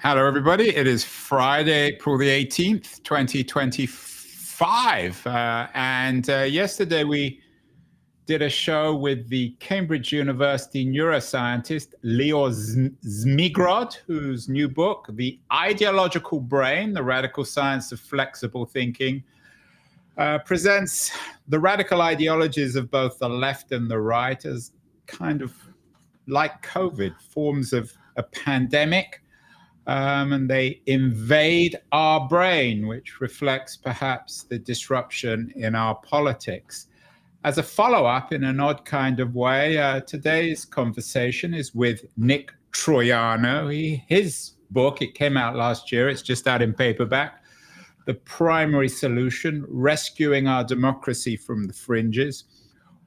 Hello, everybody. It is Friday, April the 18th, 2025. Yesterday we did a show with the Cambridge University neuroscientist Leo Zmigrod, whose new book, The Ideological Brain, The Radical Science of Flexible Thinking, presents the radical ideologies of both the left and the right as kind of like COVID, forms of a pandemic. And they invade our brain, which reflects perhaps the disruption in our politics. As a follow-up, in an odd kind of way, today's conversation is with Nick Troiano. His book, it came out last year, it's just out in paperback, The Primary Solution, Rescuing Our Democracy from the Fringes,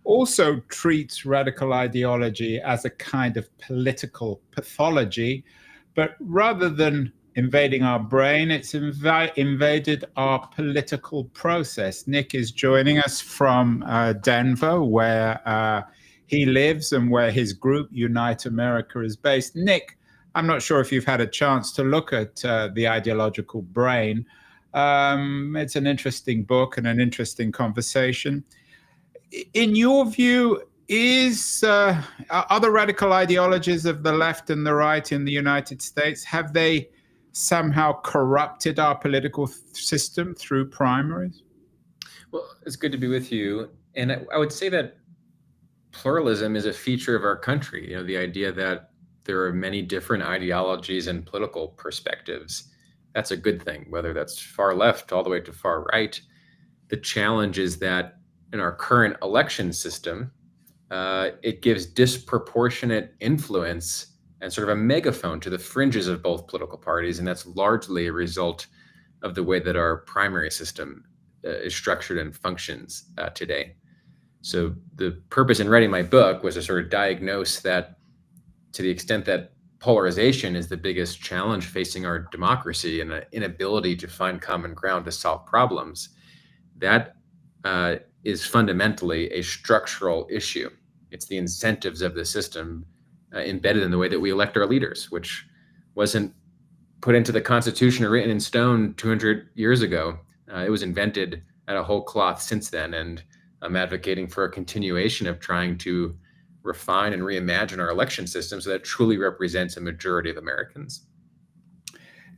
also treats radical ideology as a kind of political pathology. But rather than invading our brain, it's invaded our political process. Nick is joining us from Denver, where he lives and where his group, Unite America, is based. Nick, I'm not sure if you've had a chance to look at The Ideological Brain. It's an interesting book and an interesting conversation. In your view, are the radical ideologies of the left and the right in the United States, have they somehow corrupted our political system through primaries? Well, it's good to be with you. And I would say that pluralism is a feature of our country. The idea that there are many different ideologies and political perspectives. That's a good thing, whether that's far left all the way to far right. The challenge is that in our current election system, it gives disproportionate influence and sort of a megaphone to the fringes of both political parties. And that's largely a result of the way that our primary system is structured and functions today. So the purpose in writing my book was to sort of diagnose that, to the extent that polarization is the biggest challenge facing our democracy and an inability to find common ground to solve problems, that is fundamentally a structural issue. It's the incentives of the system embedded in the way that we elect our leaders, which wasn't put into the Constitution or written in stone 200 years ago. It was invented out of whole cloth since then, and I'm advocating for a continuation of trying to refine and reimagine our election system so that it truly represents a majority of Americans.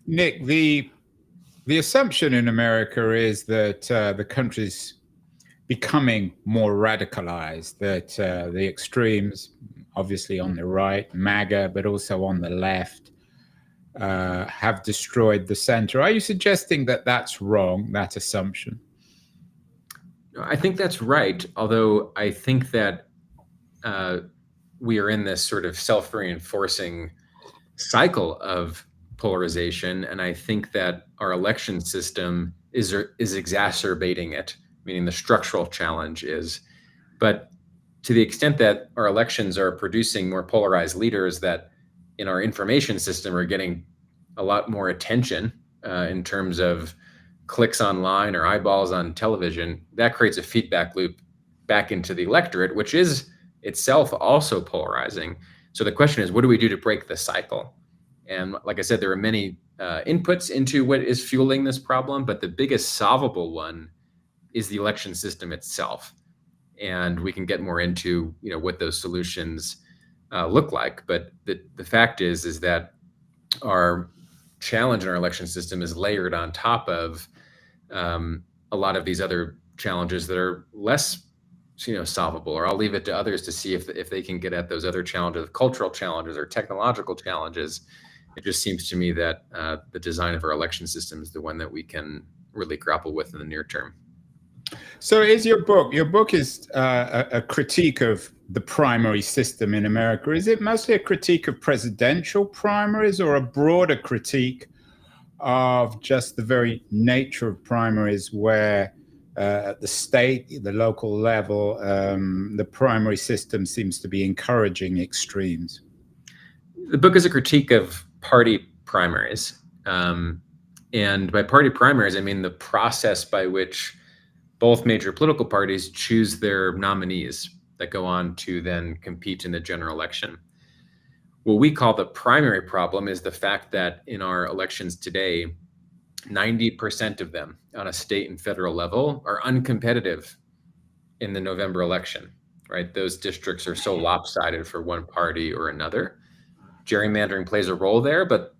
Nick, the assumption in America is that the country's becoming more radicalized, that the extremes, obviously on the right, MAGA, but also on the left, have destroyed the center. Are you suggesting that that's wrong, that assumption? I think that's right, although I think that we are in this sort of self-reinforcing cycle of polarization, and I think that our election system is exacerbating it, meaning the structural challenge is. But to the extent that our elections are producing more polarized leaders that in our information system are getting a lot more attention in terms of clicks online or eyeballs on television, that creates a feedback loop back into the electorate, which is itself also polarizing. So the question is, what do we do to break the cycle? And like I said, there are many inputs into what is fueling this problem, but the biggest solvable one is the election system itself. And we can get more into what those solutions look like. But the fact is that our challenge in our election system is layered on top of a lot of these other challenges that are less solvable. Or I'll leave it to others to see if they can get at those other challenges, cultural challenges or technological challenges. It just seems to me that the design of our election system is the one that we can really grapple with in the near term. So is your book is a critique of the primary system in America. Is it mostly a critique of presidential primaries or a broader critique of just the very nature of primaries where at the state, the local level, the primary system seems to be encouraging extremes? The book is a critique of party primaries. And by party primaries, I mean the process by which both major political parties choose their nominees that go on to then compete in the general election. What we call the primary problem is the fact that in our elections today, 90% of them on a state and federal level are uncompetitive in the November election, right? Those districts are so lopsided for one party or another. Gerrymandering plays a role there, but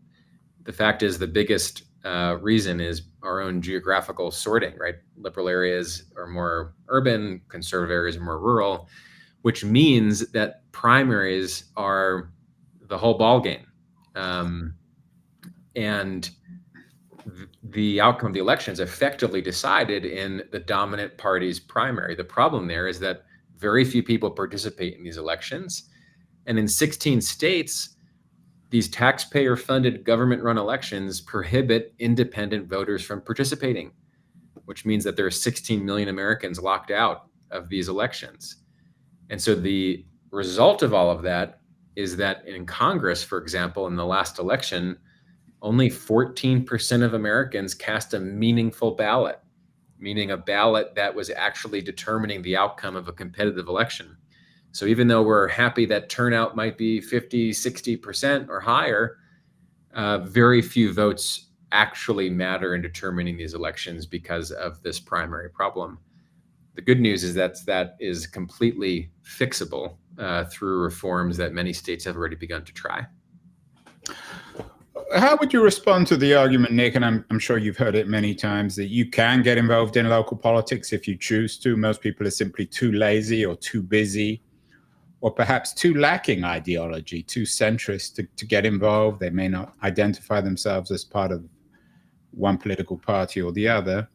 the fact is the biggest reason is our own geographical sorting, right? Liberal areas are more urban, conservative areas are more rural, which means that primaries are the whole ballgame. And the outcome of the election is effectively decided in the dominant party's primary. The problem there is that very few people participate in these elections. And in 16 states, these taxpayer-funded government-run elections prohibit independent voters from participating, which means that there are 16 million Americans locked out of these elections. And so the result of all of that is that in Congress, for example, in the last election, only 14% of Americans cast a meaningful ballot, meaning a ballot that was actually determining the outcome of a competitive election. So even though we're happy that turnout might be 50, 60% or higher, very few votes actually matter in determining these elections because of this primary problem. The good news is that is completely fixable through reforms that many states have already begun to try. How would you respond to the argument, Nick, and I'm sure you've heard it many times, that you can get involved in local politics if you choose to? Most people are simply too lazy or too busy, or perhaps too lacking ideology, too centrist to get involved. They may not identify themselves as part of one political party or the other.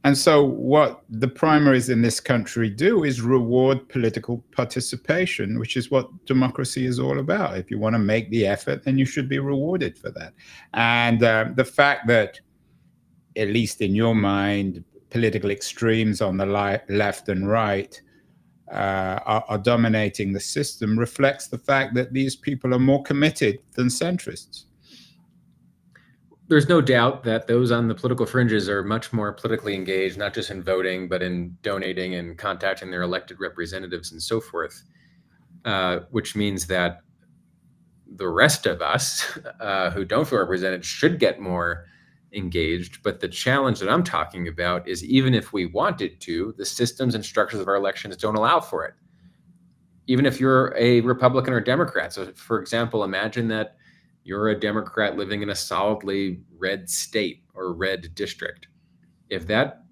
And so what the primaries in this country do is reward political participation, which is what democracy is all about. If you want to make the effort, then you should be rewarded for that. And the fact that, at least in your mind, political extremes on the left and right are dominating the system reflects the fact that these people are more committed than centrists. There's no doubt that those on the political fringes are much more politically engaged, not just in voting, but in donating and contacting their elected representatives and so forth, which means that the rest of us who don't feel represented should get more engaged. But the challenge that I'm talking about is even if we wanted to, the systems and structures of our elections don't allow for it. Even if you're a Republican or Democrat. So, for example, imagine that you're a Democrat living in a solidly red state or red district. If that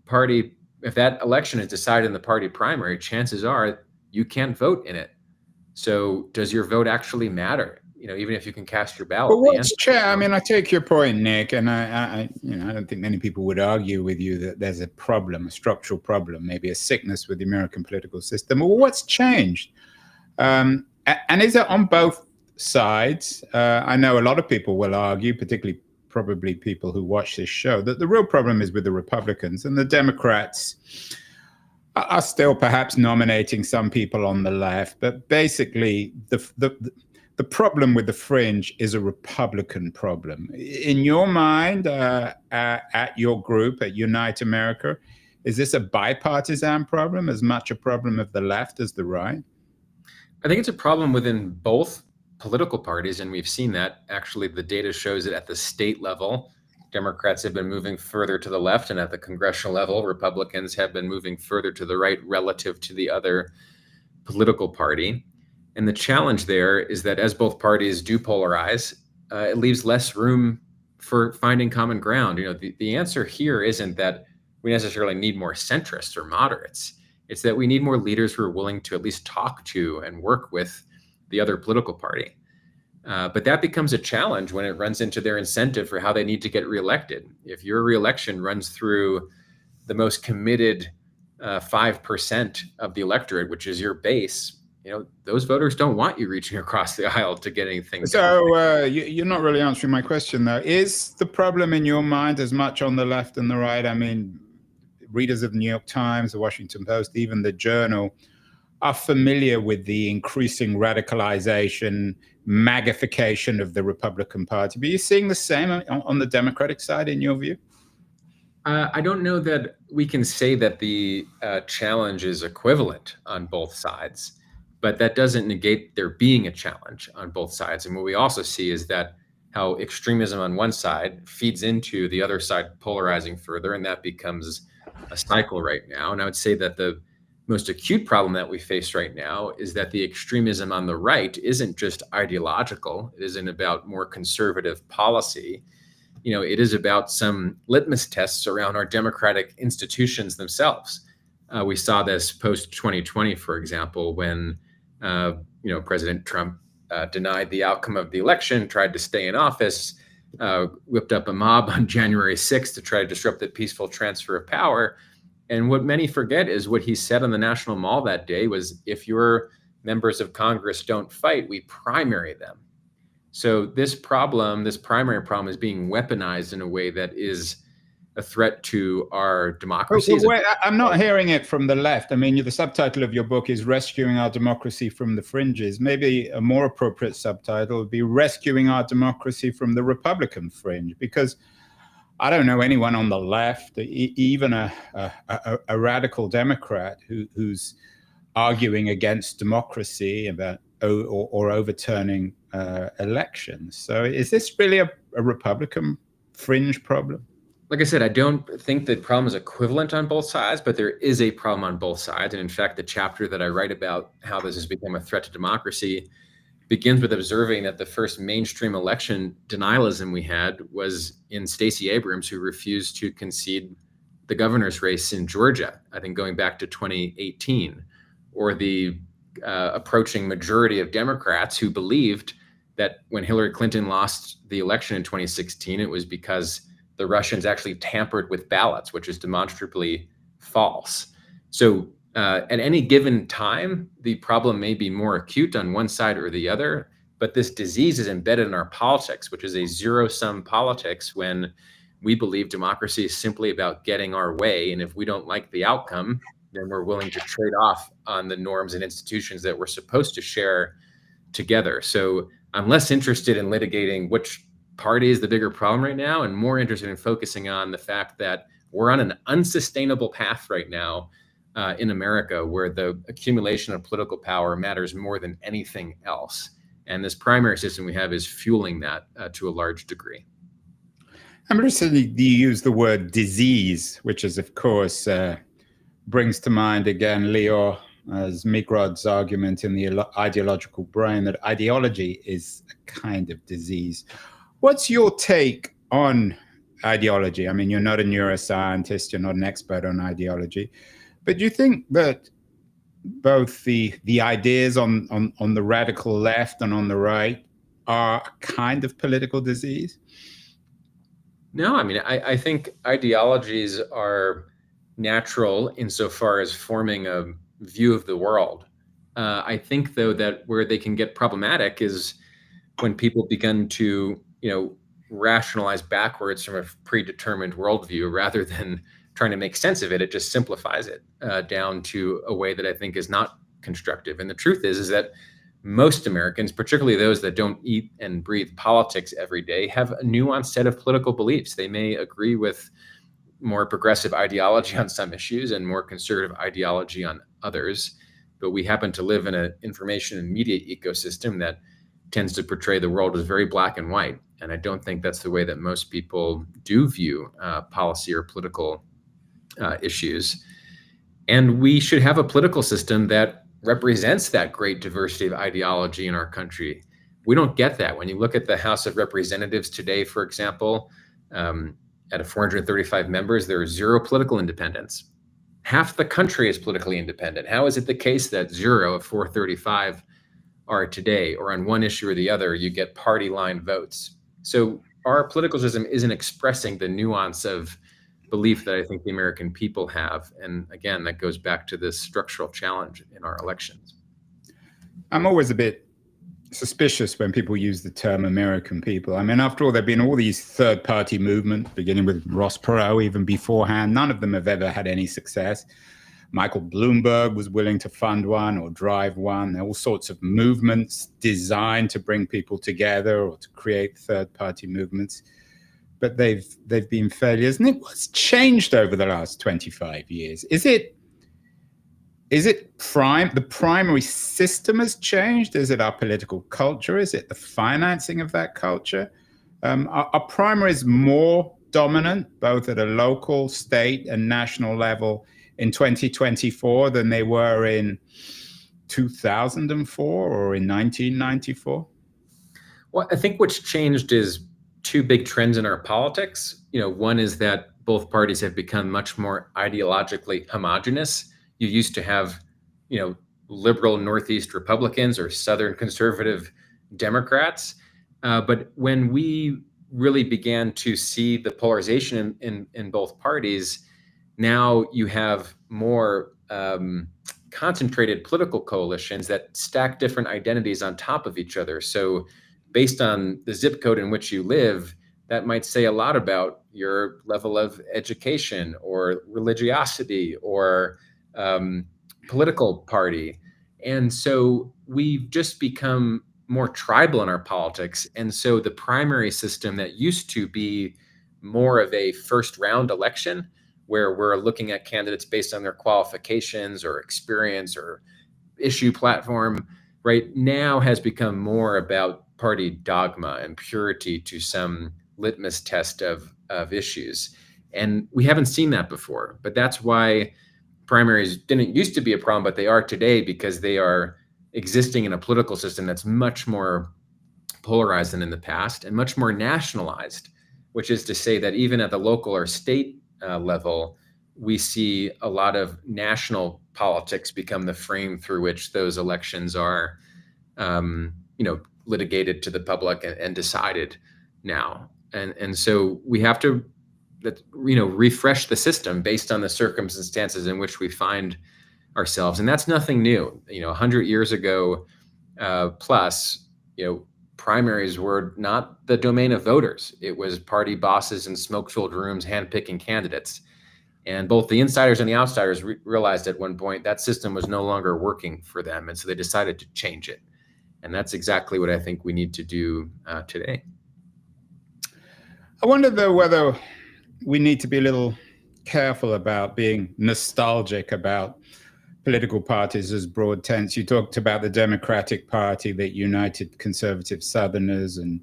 election is decided in the party primary, chances are you can't vote in it. So does your vote actually matter? Even if you can cast your ballot. But what's I mean, I take your point, Nick, and I don't think many people would argue with you that there's a problem, a structural problem, maybe a sickness with the American political system. Well, what's changed? And is it on both sides? I know a lot of people will argue, particularly probably people who watch this show, that the real problem is with the Republicans, and the Democrats are still perhaps nominating some people on the left. But basically, the problem with the fringe is a Republican problem. In your mind, at your group, at Unite America, is this a bipartisan problem, as much a problem of the left as the right? I think it's a problem within both political parties, and we've seen that. Actually, the data shows that at the state level, Democrats have been moving further to the left, and at the congressional level, Republicans have been moving further to the right relative to the other political party. And the challenge there is that as both parties do polarize, it leaves less room for finding common ground. The answer here isn't that we necessarily need more centrists or moderates. It's that we need more leaders who are willing to at least talk to and work with the other political party. But that becomes a challenge when it runs into their incentive for how they need to get reelected. If your reelection runs through the most committed 5% of the electorate, which is your base, those voters don't want you reaching across the aisle to get anything. So you're not really answering my question, though. Is the problem in your mind as much on the left and the right? I mean, readers of the New York Times, the Washington Post, even the Journal, are familiar with the increasing radicalization, magnification of the Republican Party. But you're seeing the same on the Democratic side, in your view? I don't know that we can say that the challenge is equivalent on both sides. but that doesn't negate there being a challenge on both sides. And what we also see is that how extremism on one side feeds into the other side, polarizing further, and that becomes a cycle right now. And I would say that the most acute problem that we face right now is that the extremism on the right isn't just ideological. It isn't about more conservative policy. It is about some litmus tests around our democratic institutions themselves. We saw this post 2020, for example, when President Trump denied the outcome of the election, tried to stay in office, whipped up a mob on January 6th to try to disrupt the peaceful transfer of power. And what many forget is what he said on the National Mall that day was, if your members of Congress don't fight, we primary them. So this primary problem is being weaponized in a way that is a threat to our democracies. Wait, I'm not hearing it from the left. I mean, the subtitle of your book is Rescuing Our Democracy from the Fringes. Maybe a more appropriate subtitle would be Rescuing Our Democracy from the Republican Fringe, because I don't know anyone on the left, even a radical Democrat who's arguing against democracy or overturning elections. So is this really a Republican fringe problem? Like I said, I don't think the problem is equivalent on both sides, but there is a problem on both sides. And in fact, the chapter that I write about how this has become a threat to democracy begins with observing that the first mainstream election denialism we had was in Stacey Abrams, who refused to concede the governor's race in Georgia, I think going back to 2018, or the approaching majority of Democrats who believed that when Hillary Clinton lost the election in 2016, it was because the Russians actually tampered with ballots, which is demonstrably false. So at any given time, the problem may be more acute on one side or the other, but this disease is embedded in our politics, which is a zero-sum politics when we believe democracy is simply about getting our way. And if we don't like the outcome, then we're willing to trade off on the norms and institutions that we're supposed to share together. So I'm less interested in litigating which party is the bigger problem right now, and more interested in focusing on the fact that we're on an unsustainable path right now in America, where the accumulation of political power matters more than anything else. And this primary system we have is fueling that to a large degree. I'm interested you use the word disease, which is, of course, brings to mind again Leo Zmigrod's argument in the ideological brain that ideology is a kind of disease. What's your take on ideology? I mean, you're not a neuroscientist, you're not an expert on ideology, but do you think that both the ideas on the radical left and on the right are a kind of political disease? No, I mean, I think ideologies are natural insofar as forming a view of the world. I think, though, that where they can get problematic is when people begin to rationalize backwards from a predetermined worldview rather than trying to make sense of it. It just simplifies it down to a way that I think is not constructive. And the truth is that most Americans, particularly those that don't eat and breathe politics every day, have a nuanced set of political beliefs. They may agree with more progressive ideology on some issues and more conservative ideology on others, but we happen to live in an information and media ecosystem that tends to portray the world as very black and white. And I don't think that's the way that most people do view policy or political issues. And we should have a political system that represents that great diversity of ideology in our country. We don't get that. When you look at the House of Representatives today, for example, at 435 members, there is zero political independence. Half the country is politically independent. How is it the case that 0 of 435 are today, or on one issue or the other, you get party line votes? So our political system isn't expressing the nuance of belief that I think the American people have. And again, that goes back to this structural challenge in our elections. I'm always a bit suspicious when people use the term American people. I mean, after all, there have been all these third-party movements, beginning with Ross Perot, even beforehand. None of them have ever had any success. Michael Bloomberg was willing to fund one or drive one. There are all sorts of movements designed to bring people together or to create third-party movements, but they've been failures. And what's changed over the last 25 years? Is it Is it the primary system has changed? Is it our political culture? Is it the financing of that culture? Are primaries more dominant, both at a local, state, and national level in 2024 than they were in 2004 or in 1994? Well, I think what's changed is two big trends in our politics. One is that both parties have become much more ideologically homogenous. You used to have, liberal Northeast Republicans or Southern conservative Democrats. But when we really began to see the polarization in both parties, now you have more concentrated political coalitions that stack different identities on top of each other. So based on the zip code in which you live, that might say a lot about your level of education or religiosity or political party. And so we've just become more tribal in our politics. And so the primary system that used to be more of a first round election, where we're looking at candidates based on their qualifications or experience or issue platform, right now has become more about party dogma and purity to some litmus test of issues. And we haven't seen that before. But that's why primaries didn't used to be a problem, but they are today, because they are existing in a political system that's much more polarized than in the past and much more nationalized, which is to say that even at the local or state level, we see a lot of national politics become the frame through which those elections are, litigated to the public and decided now. And so we have to, refresh the system based on the circumstances in which we find ourselves. And that's nothing new. 100 years ago plus, primaries were not the domain of voters. It was party bosses in smoke-filled rooms handpicking candidates. And both the insiders and the outsiders realized at one point that system was no longer working for them. And so they decided to change it. And that's exactly what I think we need to do today. I wonder, though, whether we need to be a little careful about being nostalgic about political parties as broad tents. You talked about the Democratic Party that united conservative Southerners and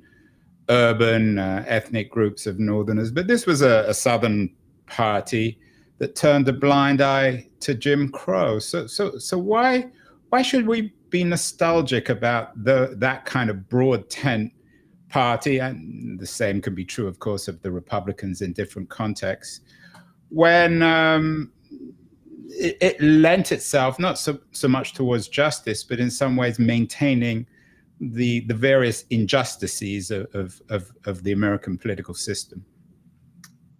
urban ethnic groups of Northerners. But this was a Southern party that turned a blind eye to Jim Crow. So why should we be nostalgic about that kind of broad tent party? And the same can be true, of course, of the Republicans in different contexts, when it lent itself not so much towards justice, but in some ways maintaining the various injustices of the American political system.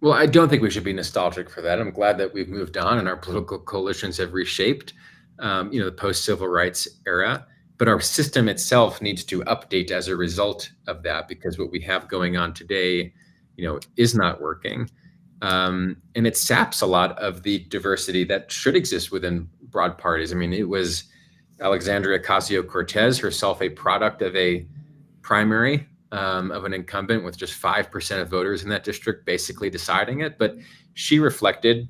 Well, I don't think we should be nostalgic for that. I'm glad that we've moved on and our political coalitions have reshaped, the post-civil rights era. But our system itself needs to update as a result of that, because what we have going on today, is not working. And it saps a lot of the diversity that should exist within broad parties. I mean, it was Alexandria Ocasio-Cortez, herself a product of a primary of an incumbent with just 5% of voters in that district basically deciding it. But she reflected,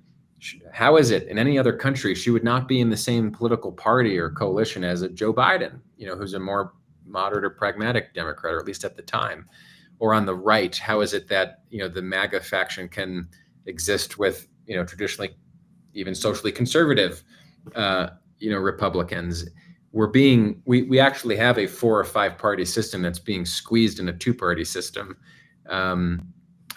how is it in any other country she would not be in the same political party or coalition as a Joe Biden, who's a more moderate or pragmatic Democrat, or at least at the time? Or on the right, how is it that, the MAGA faction can exist with, traditionally even socially conservative, Republicans? We actually have a 4 or 5 party system that's being squeezed in a 2-party system. And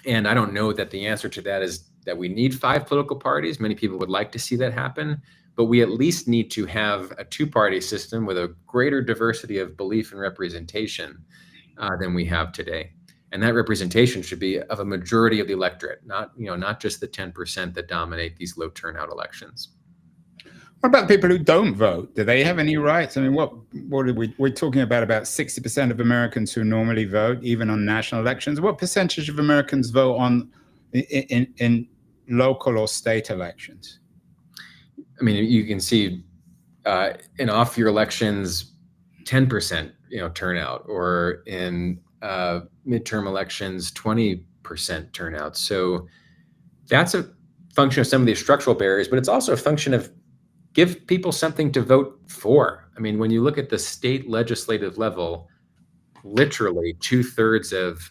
I don't know that the answer to that is that we need 5 political parties. Many people would like to see that happen, but we at least need to have a 2-party system with a greater diversity of belief and representation than we have today. And that representation should be of a majority of the electorate, not just the 10% that dominate these low turnout elections. What about the people who don't vote? Do they have any rights? I mean, we're talking about 60% of Americans who normally vote, even on national elections. What percentage of Americans vote in local or state elections? I mean, you can see in off-year elections, 10%, turnout, or in midterm elections, 20% turnout. So that's a function of some of these structural barriers, but it's also a function of give people something to vote for. I mean, when you look at the state legislative level, literally 2/3 of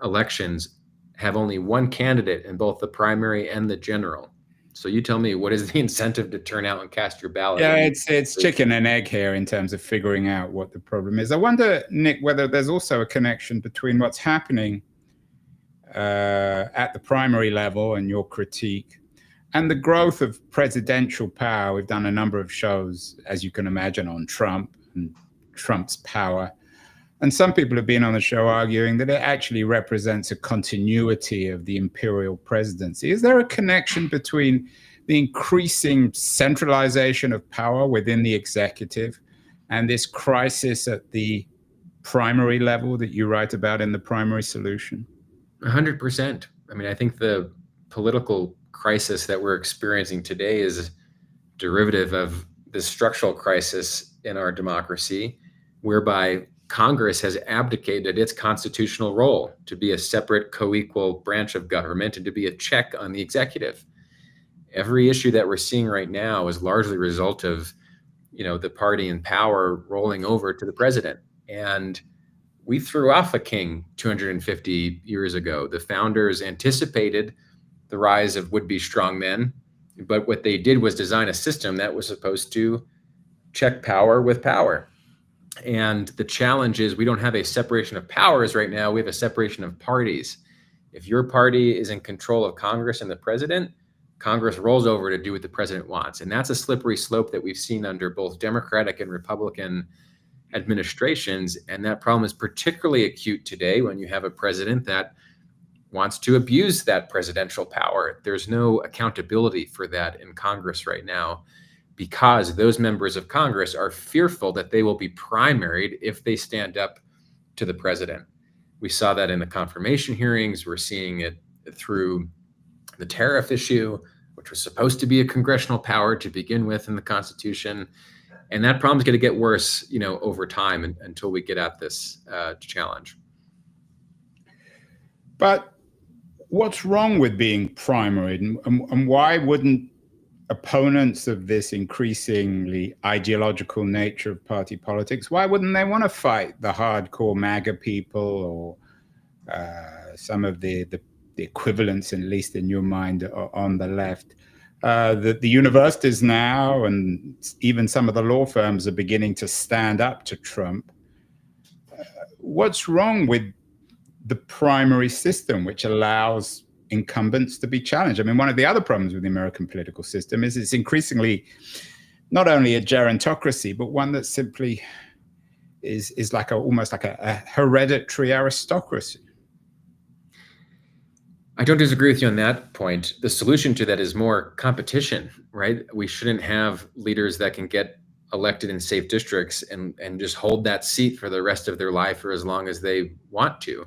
elections have only one candidate in both the primary and the general. So you tell me, what is the incentive to turn out and cast your ballot? Yeah, it's chicken and egg here in terms of figuring out what the problem is. I wonder, Nick, whether there's also a connection between what's happening at the primary level and your critique and the growth of presidential power. We've done a number of shows, as you can imagine, on Trump and Trump's power. And some people have been on the show arguing that it actually represents a continuity of the imperial presidency. Is there a connection between the increasing centralization of power within the executive and this crisis at the primary level that you write about in The Primary Solution? 100%. I mean, I think the political crisis that we're experiencing today is a derivative of the structural crisis in our democracy, whereby Congress has abdicated its constitutional role to be a separate, co-equal branch of government and to be a check on the executive. Every issue that we're seeing right now is largely a result of, the party in power rolling over to the president. And we threw off a king 250 years ago. The founders anticipated the rise of would-be strongmen, but what they did was design a system that was supposed to check power with power. And the challenge is we don't have a separation of powers right now. We have a separation of parties. If your party is in control of Congress and the president, Congress rolls over to do what the president wants. And that's a slippery slope that we've seen under both Democratic and Republican administrations. And that problem is particularly acute today when you have a president that wants to abuse that presidential power. There's no accountability for that in Congress right now, because those members of Congress are fearful that they will be primaried if they stand up to the president. We saw that in the confirmation hearings. We're seeing it through the tariff issue, which was supposed to be a congressional power to begin with in the Constitution. And that problem's going to get worse, over time until we get at this challenge. But what's wrong with being primaried, and why wouldn't opponents of this increasingly ideological nature of party politics, why wouldn't they want to fight the hardcore MAGA people or some of the equivalents, at least in your mind, on the left? The universities now and even some of the law firms are beginning to stand up to Trump. What's wrong with the primary system, which allows incumbents to be challenged? I mean, one of the other problems with the American political system is it's increasingly not only a gerontocracy, but one that simply is like almost like a hereditary aristocracy. I don't disagree with you on that point. The solution to that is more competition, right? We shouldn't have leaders that can get elected in safe districts and just hold that seat for the rest of their life or as long as they want to.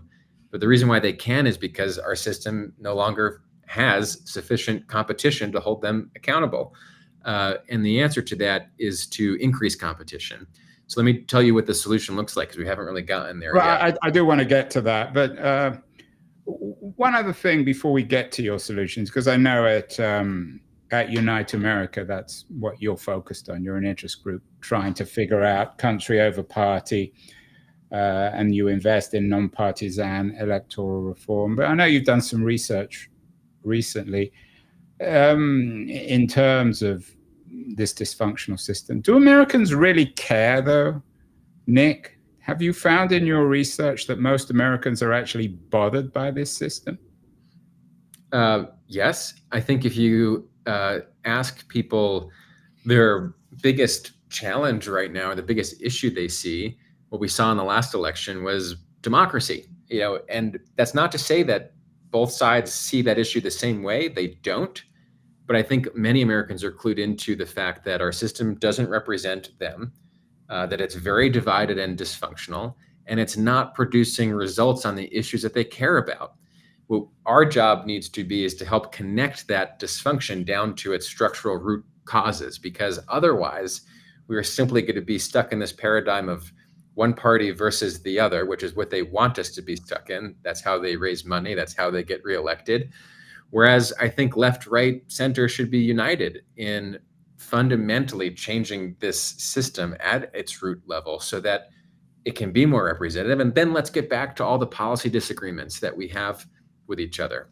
But the reason why they can is because our system no longer has sufficient competition to hold them accountable. And the answer to that is to increase competition. So let me tell you what the solution looks like, because we haven't really gotten there yet. I do want to get to that. But one other thing before we get to your solutions, because I know at Unite America, that's what you're focused on. You're an interest group trying to figure out country over party. And you invest in non-partisan electoral reform. But I know you've done some research recently in terms of this dysfunctional system. Do Americans really care, though, Nick? Have you found in your research that most Americans are actually bothered by this system? Yes. I think if you ask people their biggest challenge right now, or the biggest issue they see, what we saw in the last election was democracy. And that's not to say that both sides see that issue the same way. They don't. But I think many Americans are clued into the fact that our system doesn't represent them, that it's very divided and dysfunctional, and it's not producing results on the issues that they care about. What our job needs to be is to help connect that dysfunction down to its structural root causes, because otherwise we are simply going to be stuck in this paradigm of one party versus the other, which is what they want us to be stuck in. That's how they raise money. That's how they get reelected. Whereas I think left, right, center should be united in fundamentally changing this system at its root level so that it can be more representative. And then let's get back to all the policy disagreements that we have with each other.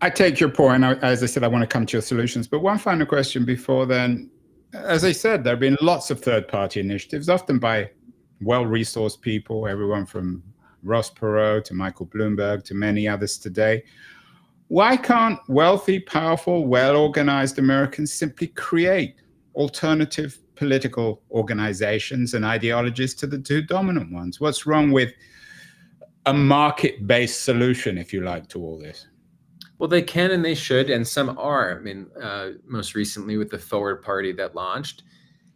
I take your point. As I said, I want to come to your solutions. But one final question before then. As I said, there have been lots of third-party initiatives, often by well-resourced people, everyone from Ross Perot to Michael Bloomberg to many others today. Why can't wealthy, powerful, well-organized Americans simply create alternative political organizations and ideologies to the two dominant ones? What's wrong with a market-based solution, if you like, to all this? Well, they can and they should, and some are. I mean, most recently with the Forward Party that launched.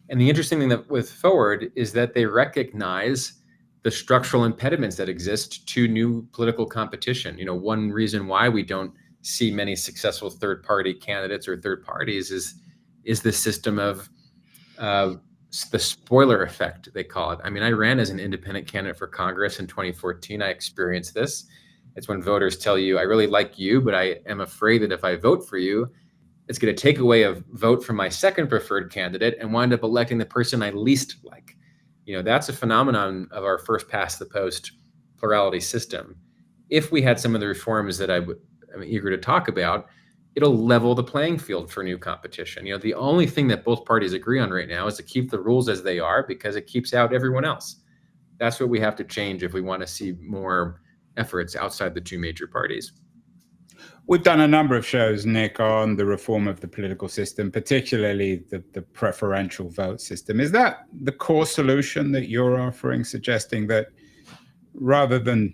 And the interesting thing with Forward is that they recognize the structural impediments that exist to new political competition. You know, one reason why we don't see many successful third-party candidates or third parties is the system of the spoiler effect, they call it. I mean, I ran as an independent candidate for Congress in 2014. I experienced this. It's when voters tell you, I really like you, but I am afraid that if I vote for you, it's going to take away a vote from my second preferred candidate and wind up electing the person I least like. You know, that's a phenomenon of our first past the post plurality system. If we had some of the reforms that I'm eager to talk about, it'll level the playing field for new competition. You know, the only thing that both parties agree on right now is to keep the rules as they are because it keeps out everyone else. That's what we have to change if we want to see more efforts outside the two major parties. We've done a number of shows, Nick, on the reform of the political system, particularly the preferential vote system. Is that the core solution that you're offering, suggesting that rather than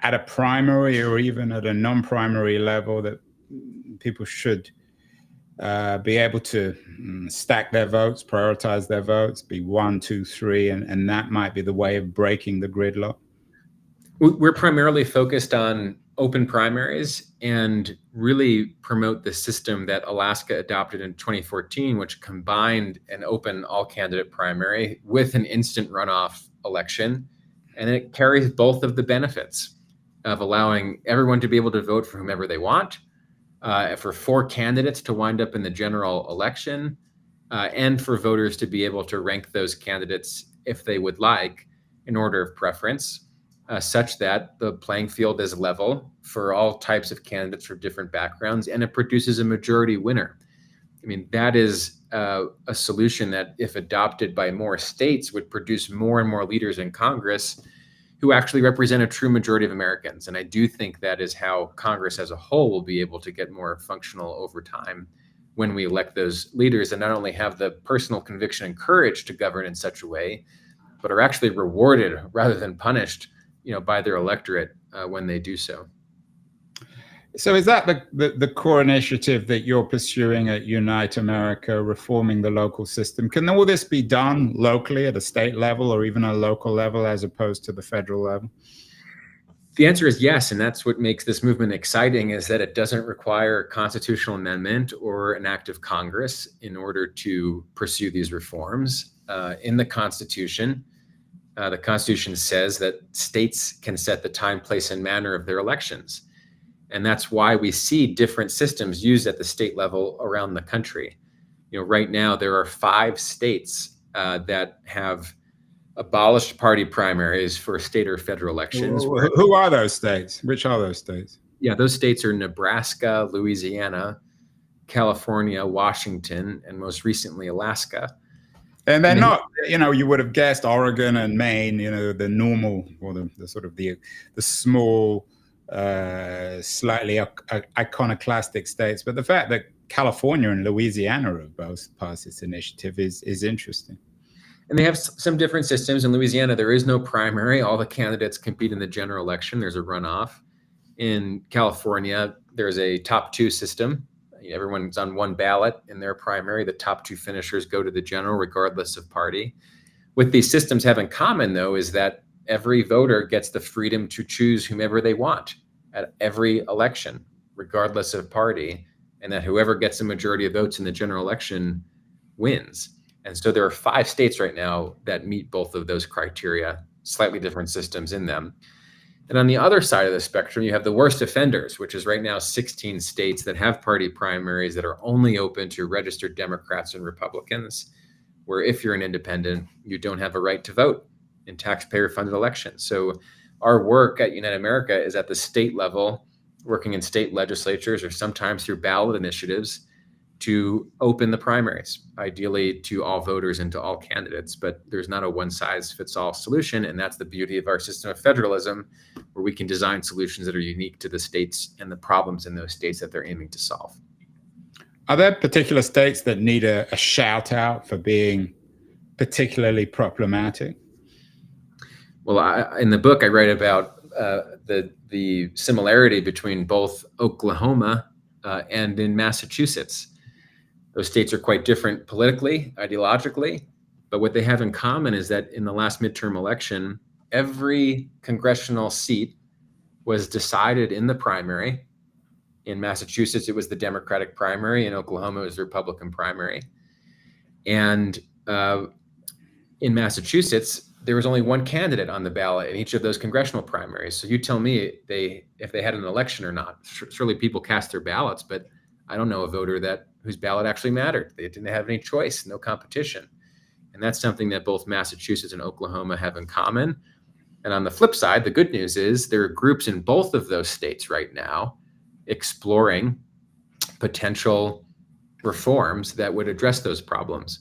at a primary or even at a non-primary level, that people should be able to stack their votes, prioritize their votes, be 1, 2, 3, and that might be the way of breaking the gridlock? We're primarily focused on open primaries and really promote the system that Alaska adopted in 2014, which combined an open all-candidate primary with an instant runoff election. And it carries both of the benefits of allowing everyone to be able to vote for whomever they want, for 4 candidates to wind up in the general election, and for voters to be able to rank those candidates if they would like in order of preference. Such that the playing field is level for all types of candidates from different backgrounds, and it produces a majority winner. I mean, that is a solution that, if adopted by more states, would produce more and more leaders in Congress who actually represent a true majority of Americans. And I do think that is how Congress as a whole will be able to get more functional over time when we elect those leaders and not only have the personal conviction and courage to govern in such a way, but are actually rewarded rather than punished, you know, by their electorate when they do so. So is that the core initiative that you're pursuing at Unite America, reforming the local system? Can all this be done locally at a state level or even a local level as opposed to the federal level? The answer is yes, and that's what makes this movement exciting, is that it doesn't require a constitutional amendment or an act of Congress in order to pursue these reforms. In the Constitution says that states can set the time, place, and manner of their elections. And that's why we see different systems used at the state level around the country. You know, right now there are 5 states that have abolished party primaries for state or federal elections. Who are those states? Which are those states? Yeah, those states are Nebraska, Louisiana, California, Washington, and most recently Alaska. And they're not, you know, you would have guessed Oregon and Maine, you know, the normal or the sort of the small, slightly iconoclastic states. But the fact that California and Louisiana have both passed this initiative is interesting. And they have some different systems. In Louisiana, there is no primary. All the candidates compete in the general election. There's a runoff. In California, there's a top 2 system. Everyone's on one ballot in their primary. The top 2 finishers go to the general regardless of party. What these systems have in common, though, is that every voter gets the freedom to choose whomever they want at every election, regardless of party, and that whoever gets a majority of votes in the general election wins. And so there are 5 states right now that meet both of those criteria, slightly different systems in them. And on the other side of the spectrum, you have the worst offenders, which is right now 16 states that have party primaries that are only open to registered Democrats and Republicans, where if you're an independent, you don't have a right to vote in taxpayer-funded elections. So our work at United America is at the state level, working in state legislatures or sometimes through ballot initiatives to open the primaries, ideally to all voters and to all candidates. But there's not a one-size-fits-all solution, and that's the beauty of our system of federalism, where we can design solutions that are unique to the states and the problems in those states that they're aiming to solve. Are there particular states that need a shout out for being particularly problematic? Well, in the book, I write about the similarity between both Oklahoma and in Massachusetts. Those states are quite different politically, ideologically, but what they have in common is that in the last midterm election, every congressional seat was decided in the primary. In Massachusetts, it was the Democratic primary. In Oklahoma, it was the Republican primary. And in Massachusetts, there was only one candidate on the ballot in each of those congressional primaries. So you tell me if they had an election or not. Surely people cast their ballots, but I don't know a voter whose ballot actually mattered. They didn't have any choice, no competition. And that's something that both Massachusetts and Oklahoma have in common. And on the flip side, the good news is there are groups in both of those states right now exploring potential reforms that would address those problems.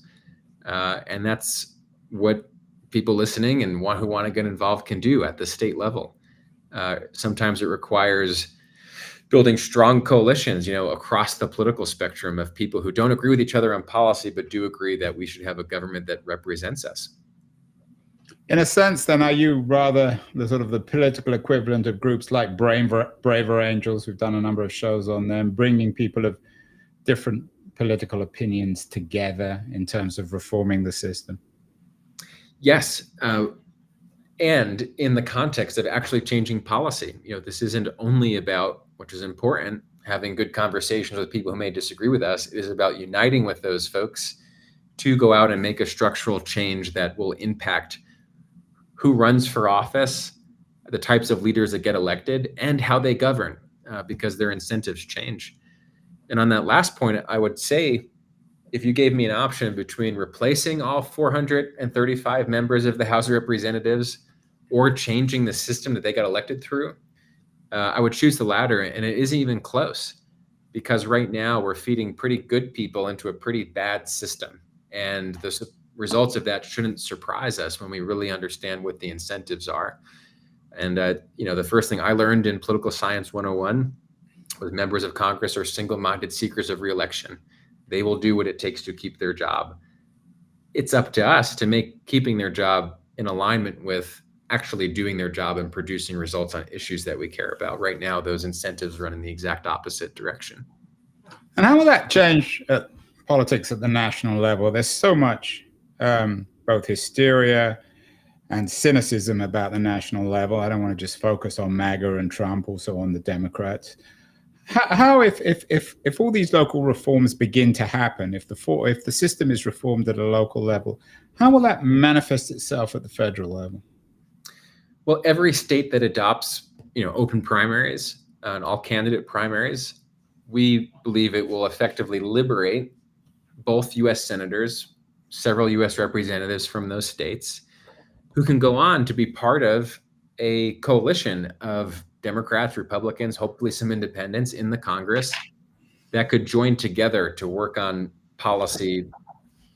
And that's what people listening and who want to get involved can do at the state level. Sometimes it requires building strong coalitions, across the political spectrum of people who don't agree with each other on policy, but do agree that we should have a government that represents us. In a sense, then, are you rather the sort of the political equivalent of groups like Braver Angels? We've done a number of shows on them, bringing people of different political opinions together in terms of reforming the system. Yes. And in the context of actually changing policy, this isn't only about, which is important, having good conversations with people who may disagree with us. It is about uniting with those folks to go out and make a structural change that will impact who runs for office, the types of leaders that get elected, and how they govern, because their incentives change. And on that last point, I would say, if you gave me an option between replacing all 435 members of the House of Representatives or changing the system that they got elected through, I would choose the latter. And it isn't even close, because right now we're feeding pretty good people into a pretty bad system. And the results of that shouldn't surprise us when we really understand what the incentives are. And, the first thing I learned in Political Science 101 was members of Congress are single-minded seekers of re-election. They will do what it takes to keep their job. It's up to us to make keeping their job in alignment with actually doing their job and producing results on issues that we care about. Right now, those incentives run in the exact opposite direction. And how will that change politics at the national level? There's so much both hysteria and cynicism about the national level. I don't want to just focus on MAGA and Trump, also on the Democrats. How if all these local reforms begin to happen, if the system is reformed at a local level, how will that manifest itself at the federal level? Well, every state that adopts, open primaries and all candidate primaries, we believe it will effectively liberate both U.S. senators, several U.S. representatives from those states, who can go on to be part of a coalition of Democrats, Republicans, hopefully some independents in the Congress that could join together to work on policy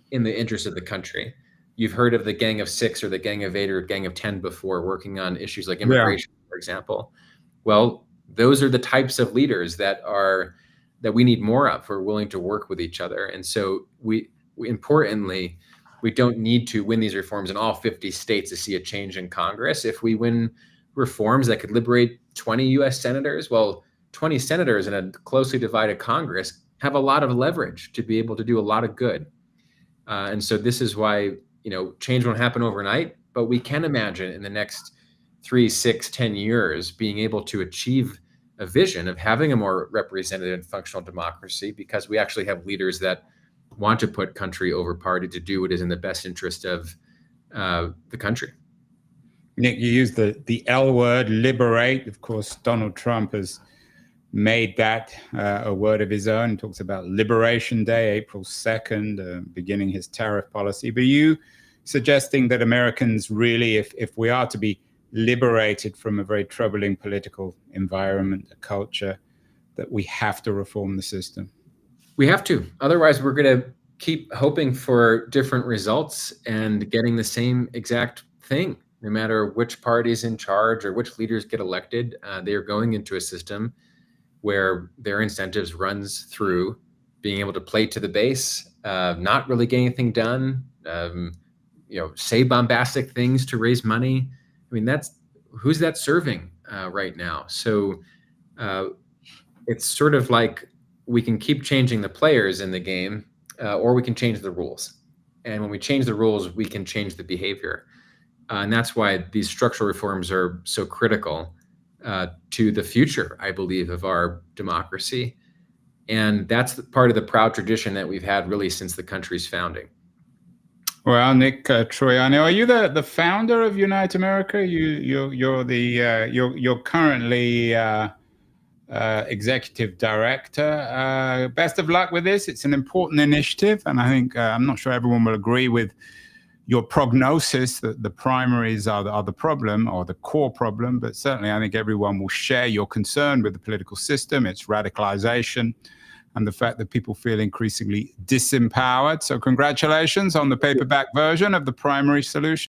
in the interest of the country. You've heard of the Gang of Six or the Gang of Eight or Gang of 10 before, working on issues like immigration, for example. Well, those are the types of leaders that we need more of, who are willing to work with each other. And so importantly, we don't need to win these reforms in all 50 states to see a change in Congress. If we win reforms that could liberate 20 U.S. senators, well, 20 senators in a closely divided Congress have a lot of leverage to be able to do a lot of good. And so this is why, change won't happen overnight, but we can imagine in the next 3, 6, 10 years being able to achieve a vision of having a more representative and functional democracy, because we actually have leaders that want to put country over party to do what is in the best interest of the country. Nick, you used the L word, liberate. Of course, Donald Trump has made that a word of his own. He talks about Liberation Day, April 2nd, beginning his tariff policy. But you suggesting that Americans really, if we are to be liberated from a very troubling political environment, a culture, that we have to reform the system? We have to. Otherwise, we're going to keep hoping for different results and getting the same exact thing. No matter which party's in charge or which leaders get elected, they are going into a system where their incentives runs through being able to play to the base, not really getting anything done, say bombastic things to raise money. I mean, who's that serving right now? So it's sort of like we can keep changing the players in the game, or we can change the rules. And when we change the rules, we can change the behavior. And that's why these structural reforms are so critical to the future, I believe, of our democracy. And that's part of the proud tradition that we've had really since the country's founding. Well, Nick Troiano, are you the founder of Unite America? You're currently executive director. Best of luck with this. It's an important initiative, and I think I'm not sure everyone will agree with your prognosis that the primaries are the problem or the core problem, but certainly I think everyone will share your concern with the political system, its radicalization, and the fact that people feel increasingly disempowered. So congratulations on the paperback version of The Primary Solution.